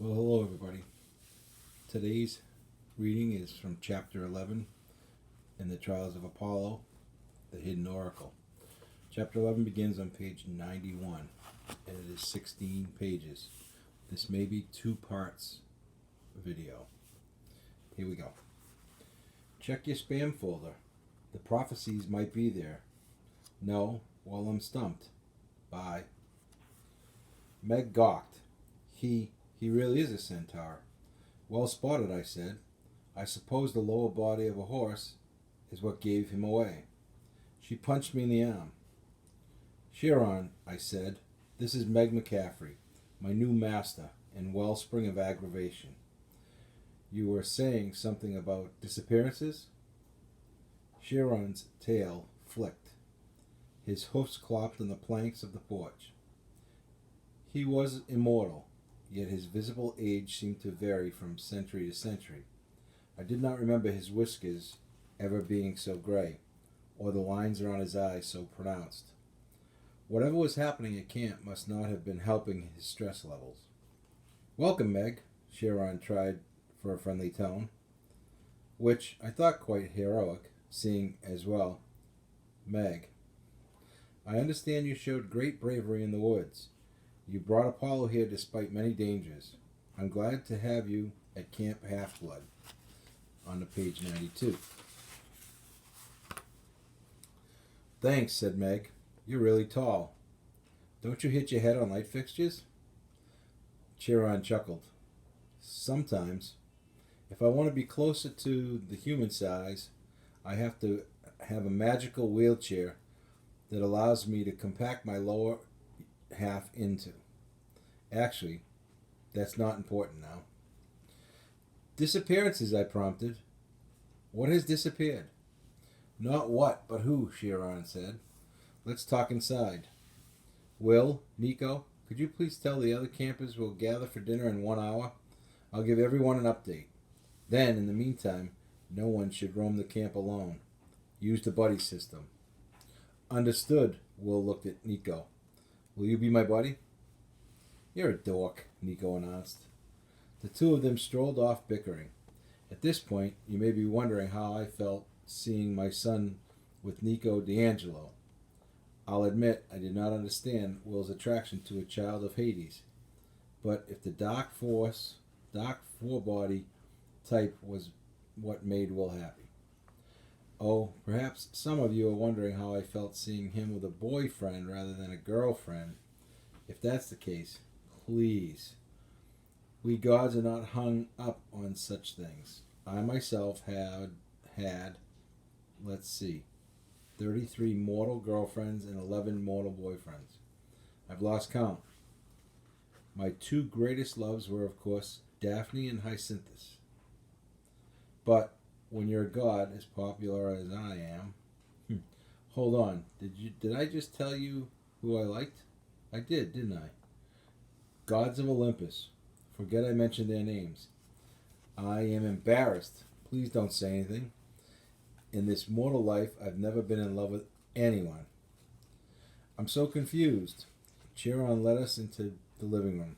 Well, hello, everybody. Today's reading is from chapter 11 in the Trials of Apollo, the Hidden Oracle. Chapter 11 begins on page 91, and it is 16 pages. This may be two parts video. Here we go. Check your spam folder. The prophecies might be there. No, well, I'm stumped. Bye. Meg gawked. He really is a centaur. Well spotted, I said. I suppose the lower body of a horse is what gave him away. She punched me in the arm. Chiron, I said, this is Meg McCaffrey, my new master and wellspring of aggravation. You were saying something about disappearances? Chiron's tail flicked. His hoofs clopped on the planks of the porch. He was immortal, yet his visible age seemed to vary from century to century. I did not remember his whiskers ever being so gray, or the lines around his eyes so pronounced. Whatever was happening at camp must not have been helping his stress levels. Welcome, Meg, Chiron tried for a friendly tone, which I thought quite heroic, seeing as well. Meg, I understand you showed great bravery in the woods. You brought Apollo here despite many dangers. I'm glad to have you at Camp Half-Blood. On to page 92. Thanks, said Meg. You're really tall. Don't you hit your head on light fixtures? Chiron chuckled. Sometimes. If I want to be closer to the human size, I have to have a magical wheelchair that allows me to compact my lower half into. Actually, that's not important now. Disappearances, I prompted. What has disappeared? Not what, but who, Chiron said. Let's talk inside. Will, Nico, could you please tell the other campers we'll gather for dinner in 1 hour? I'll give everyone an update. Then, in the meantime, no one should roam the camp alone. Use the buddy system. Understood, Will looked at Nico. Will you be my buddy? You're a dork, Nico announced. The two of them strolled off bickering. At this point, you may be wondering how I felt seeing my son with Nico D'Angelo. I'll admit I did not understand Will's attraction to a child of Hades. But if the dark four-body type was what made Will happy. Oh, perhaps some of you are wondering how I felt seeing him with a boyfriend rather than a girlfriend. If that's the case, please. We gods are not hung up on such things. I myself had, let's see, 33 mortal girlfriends and 11 mortal boyfriends. I've lost count. My two greatest loves were, of course, Daphne and Hyacinthus. But when you're a god as popular as I am, hold on, did I just tell you who I liked? I did, didn't I? Gods of Olympus. Forget I mentioned their names. I am embarrassed. Please don't say anything. In this mortal life, I've never been in love with anyone. I'm so confused. Chiron led us into the living room,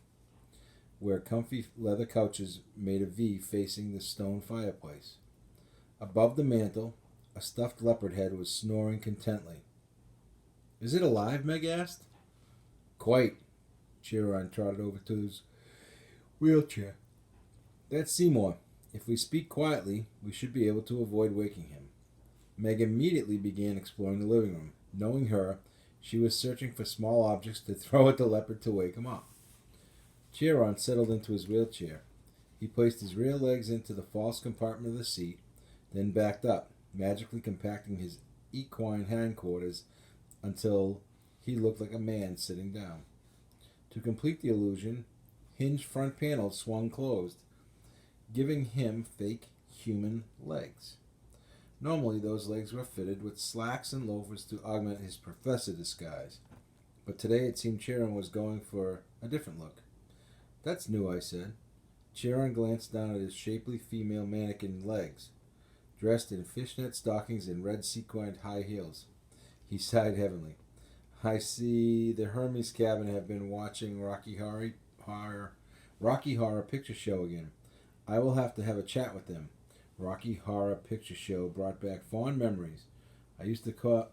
where comfy leather couches made a V facing the stone fireplace. Above the mantel, a stuffed leopard head was snoring contently. Is it alive? Meg asked. Quite. Chiron trotted over to his wheelchair. That's Seymour. If we speak quietly, we should be able to avoid waking him. Meg immediately began exploring the living room. Knowing her, she was searching for small objects to throw at the leopard to wake him up. Chiron settled into his wheelchair. He placed his rear legs into the false compartment of the seat, then backed up, magically compacting his equine hindquarters until he looked like a man sitting down. To complete the illusion, hinged front panels swung closed, giving him fake human legs. Normally, those legs were fitted with slacks and loafers to augment his professor disguise, but today it seemed Chiron was going for a different look. That's new, I said. Chiron glanced down at his shapely female mannequin legs, dressed in fishnet stockings and red sequined high heels. He sighed heavily. I see the Hermes cabin have been watching Rocky Horror Rocky Horror Picture Show again. I will have to have a chat with them. Rocky Horror Picture Show brought back fond memories. I used to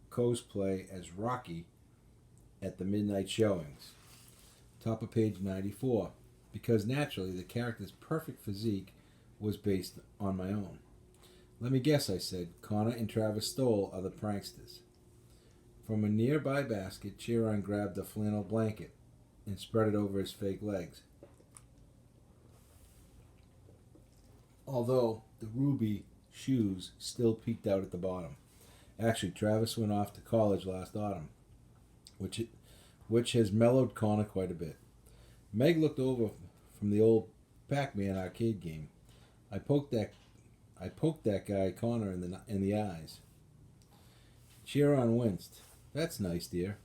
cosplay as Rocky at the midnight showings. Top of page 94. Because naturally, the character's perfect physique was based on my own. Let me guess, I said. Connor and Travis Stoll are the pranksters. From a nearby basket, Chiron grabbed a flannel blanket and spread it over his fake legs. Although the ruby shoes still peeked out at the bottom. Actually, Travis went off to college last autumn, which has mellowed Connor quite a bit. Meg looked over from the old Pac-Man arcade game. I poked that guy Connor in the eyes. Chiron winced. That's nice, dear.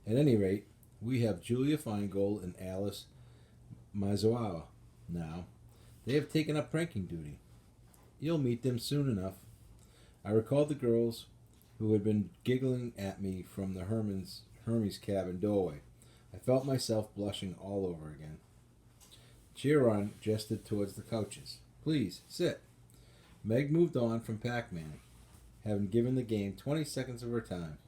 At any rate, we have Julia Feingold and Alice Mazoawa now. They have taken up pranking duty. You'll meet them soon enough. I recalled the girls who had been giggling at me from the Hermes cabin doorway. I felt myself blushing all over again. Chiron gestured towards the couches. Please, sit. Meg moved on from Pac-Man, having given the game 20 seconds of her time,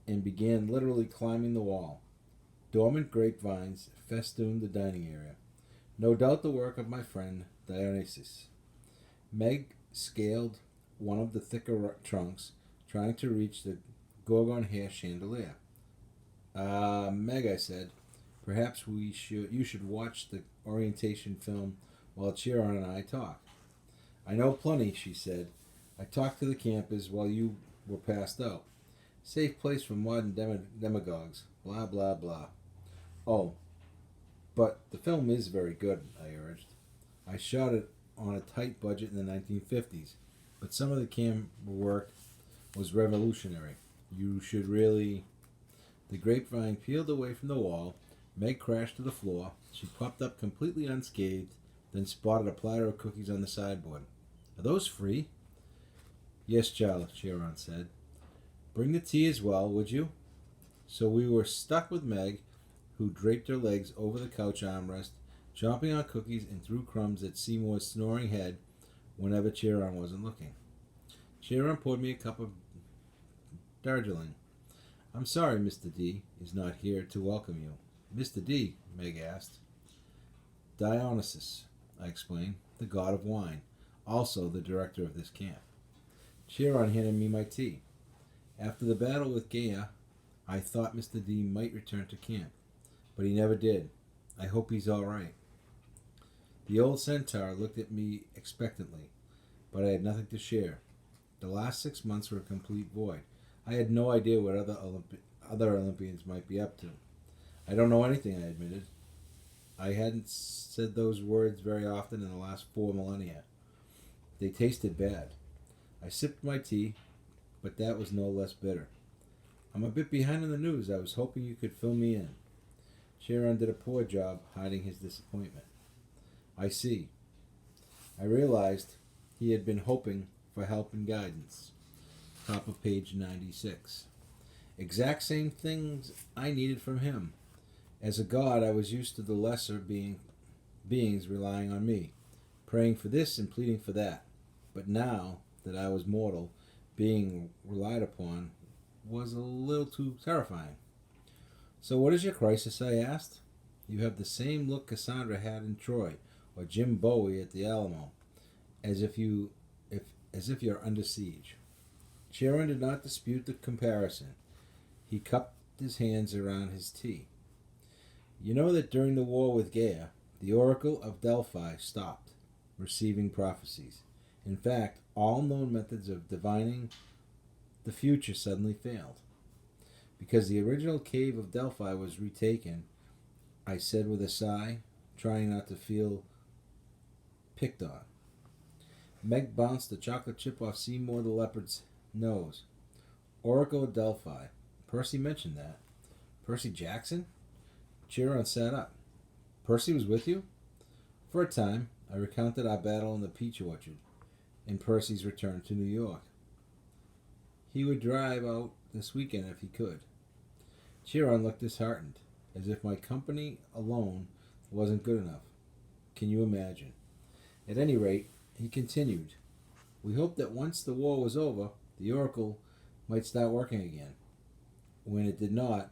and began literally climbing the wall. Dormant grapevines festooned the dining area. No doubt the work of my friend Dionysus. Meg scaled one of the thicker trunks, trying to reach the Gorgon hair chandelier. Meg, I said, perhaps you should watch the orientation film while Chiron and I talk. I know plenty, she said. I talked to the campers while you were passed out. Safe place for modern demagogues. Blah, blah, blah. Oh, but the film is very good, I urged. I shot it on a tight budget in the 1950s, but some of the camera work was revolutionary. You should really... The grapevine peeled away from the wall. Meg crashed to the floor. She popped up completely unscathed, then spotted a platter of cookies on the sideboard. Are those free? Yes, child, Chiron said. Bring the tea as well, would you? So we were stuck with Meg, who draped her legs over the couch armrest, chomping on cookies and threw crumbs at Seymour's snoring head whenever Chiron wasn't looking. Chiron poured me a cup of Darjeeling. I'm sorry Mr. D is not here to welcome you. Mr. D, Meg asked. Dionysus, I explained, the god of wine, also the director of this camp. Chiron handed me my tea. After the battle with Gaia, I thought Mr. D might return to camp, but he never did. I hope he's all right. The old centaur looked at me expectantly, but I had nothing to share. The last 6 months were a complete void. I had no idea what other Olympians might be up to. I don't know anything, I admitted. I hadn't said those words very often in the last 4 millennia. They tasted bad. I sipped my tea, but that was no less bitter. I'm a bit behind on the news. I was hoping you could fill me in. Chiron did a poor job hiding his disappointment. I see. I realized he had been hoping for help and guidance. Top of page 96. Exact same things I needed from him. As a god, I was used to the lesser beings relying on me, praying for this and pleading for that. But now that I was mortal, being relied upon was a little too terrifying. So what is your crisis? I asked. You have the same look Cassandra had in Troy, or Jim Bowie at the Alamo, as if you're under siege. Chiron did not dispute the comparison. He cupped his hands around his tea. You know that during the war with Gaia, the Oracle of Delphi stopped receiving prophecies. In fact, all known methods of divining the future suddenly failed. Because the original cave of Delphi was retaken, I said with a sigh, trying not to feel picked on. Meg bounced a chocolate chip off Seymour the Leopard's nose. Oracle of Delphi. Percy mentioned that. Percy Jackson? Chiron sat up. Percy was with you? For a time, I recounted our battle in the peach orchard and Percy's return to New York. He would drive out this weekend if he could. Chiron looked disheartened, as if my company alone wasn't good enough. Can you imagine? At any rate, he continued, we hoped that once the war was over, the Oracle might start working again. When it did not,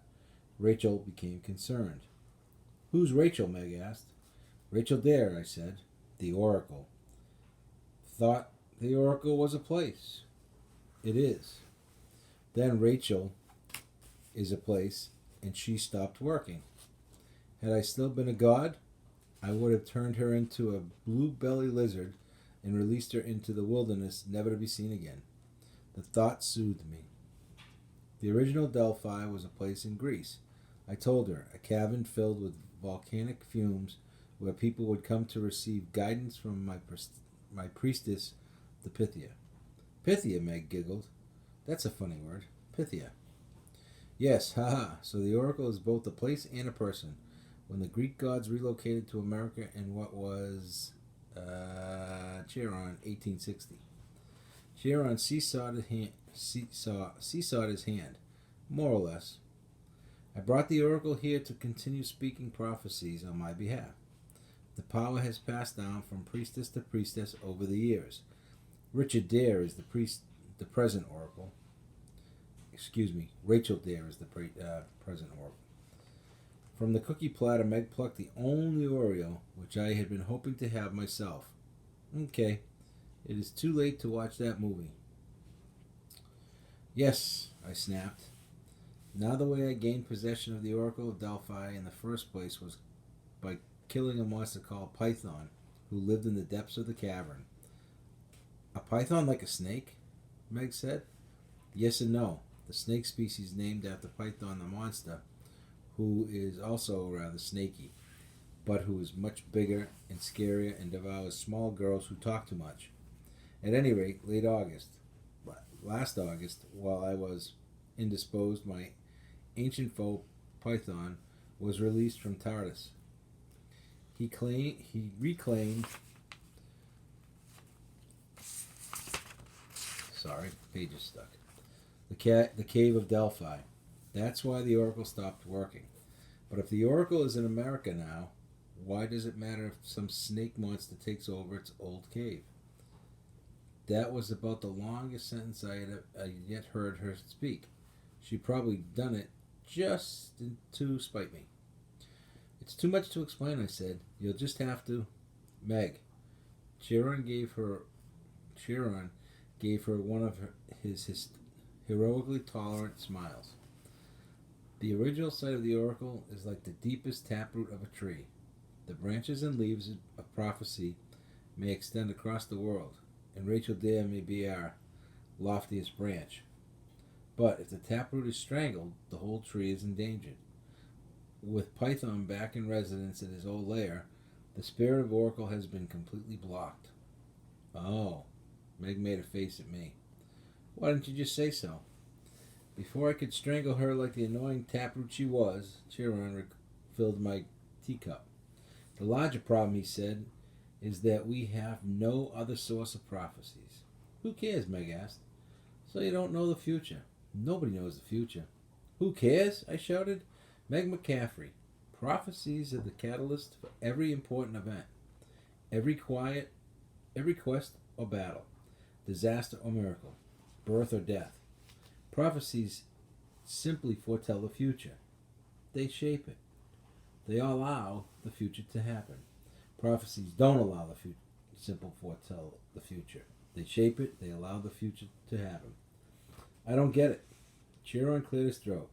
Rachel became concerned. Who's Rachel? Meg asked. Rachel Dare, I said. The Oracle. Thought the Oracle was a place. It is. Then Rachel is a place, and she stopped working. Had I still been a god, I would have turned her into a blue-bellied lizard and released her into the wilderness, never to be seen again. The thought soothed me. The original Delphi was a place in Greece. I told her, a cavern filled with volcanic fumes where people would come to receive guidance from my priestess, the Pythia. Pythia, Meg giggled. That's a funny word. Pythia. Yes, haha. So the Oracle is both a place and a person. When the Greek gods relocated to America in what was Chiron, 1860. Chiron seesawed his hand, more or less. I brought the Oracle here to continue speaking prophecies on my behalf. The power has passed down from priestess to priestess over the years. Richard Dare is the present Oracle. Excuse me, Rachel Dare is the present Oracle. From the cookie platter, Meg plucked the only Oreo, which I had been hoping to have myself. Okay, it is too late to watch that movie. Yes, I snapped. Now the way I gained possession of the Oracle of Delphi in the first place was by killing a monster called Python, who lived in the depths of the cavern. A python like a snake? Meg said. Yes and no. The snake species named after Python the monster, who is also rather snaky, but who is much bigger and scarier and devours small girls who talk too much. At any rate, last August, while I was indisposed, my ancient foe, Python, was released from Tartarus. He reclaimed. Sorry, page is stuck. The cave of Delphi. That's why the Oracle stopped working. But if the Oracle is in America now, why does it matter if some snake monster takes over its old cave? That was about the longest sentence I had yet heard her speak. She probably done it just to spite me. It's too much to explain, I said. You'll just have to. Meg. Chiron gave her one of his heroically tolerant smiles. The original site of the Oracle is like the deepest taproot of a tree. The branches and leaves of prophecy may extend across the world, and Rachel Dare may be our loftiest branch. But if the taproot is strangled, the whole tree is endangered. With Python back in residence in his old lair, the spirit of Oracle has been completely blocked. Oh, Meg made a face at me. Why didn't you just say so? Before I could strangle her like the annoying taproot she was, Chiron filled my teacup. The larger problem, he said, is that we have no other source of prophecies. Who cares, Meg asked. So you don't know the future. Nobody knows the future. Who cares? I shouted. Meg McCaffrey. Prophecies are the catalyst for every important event. Every quest or battle. Disaster or miracle. Birth or death. Prophecies simply foretell the future. They shape it. They allow the future to happen. Prophecies don't allow the simple foretell the future. They shape it. They allow the future to happen. I don't get it. Chiron cleared his throat.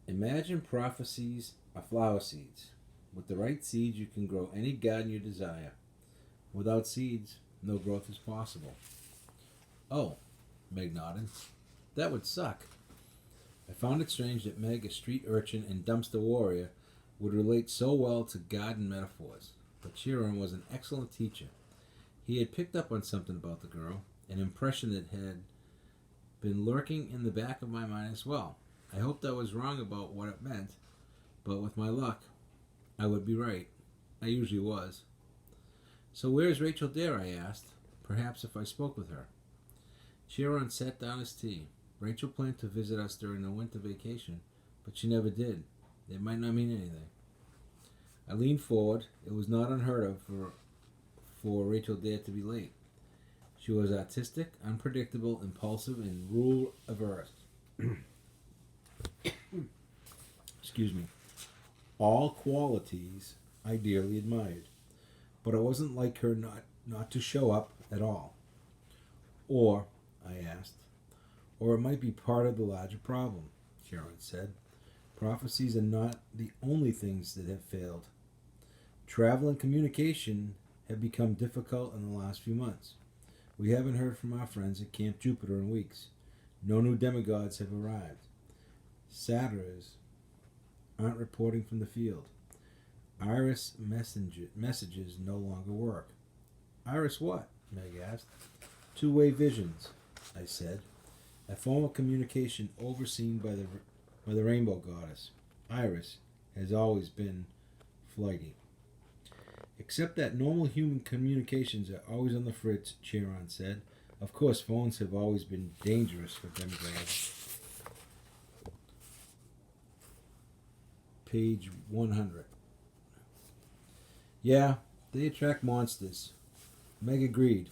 Imagine prophecies are flower seeds. With the right seeds, you can grow any garden you desire. Without seeds, no growth is possible. Oh, Meg nodded. That would suck. I found it strange that Meg, a street urchin and dumpster warrior, would relate so well to garden metaphors. But Chiron was an excellent teacher. He had picked up on something about the girl, an impression that had been lurking in the back of my mind as well. I hoped I was wrong about what it meant, but with my luck, I would be right. I usually was. So where's Rachel Dare? I asked. Perhaps if I spoke with her. Chiron set down his tea. Rachel planned to visit us during the winter vacation, but she never did. It might not mean anything. I leaned forward. It was not unheard of for Rachel Dare to be late. She was artistic, unpredictable, impulsive, and rule averse. Excuse me. All qualities I dearly admired. But it wasn't like her not to show up at all. Or, I asked, or it might be part of the larger problem, Sharon said. Prophecies are not the only things that have failed. Travel and communication have become difficult in the last few months. We haven't heard from our friends at Camp Jupiter in weeks. No new demigods have arrived. Satyrs aren't reporting from the field. Iris messages no longer work. Iris what? Meg asked. Two-way visions, I said. A form of communication overseen by the rainbow goddess. Iris has always been flighty. Except that normal human communications are always on the fritz, Chiron said. Of course, phones have always been dangerous for demigods. Page 100. Yeah, they attract monsters. Meg agreed.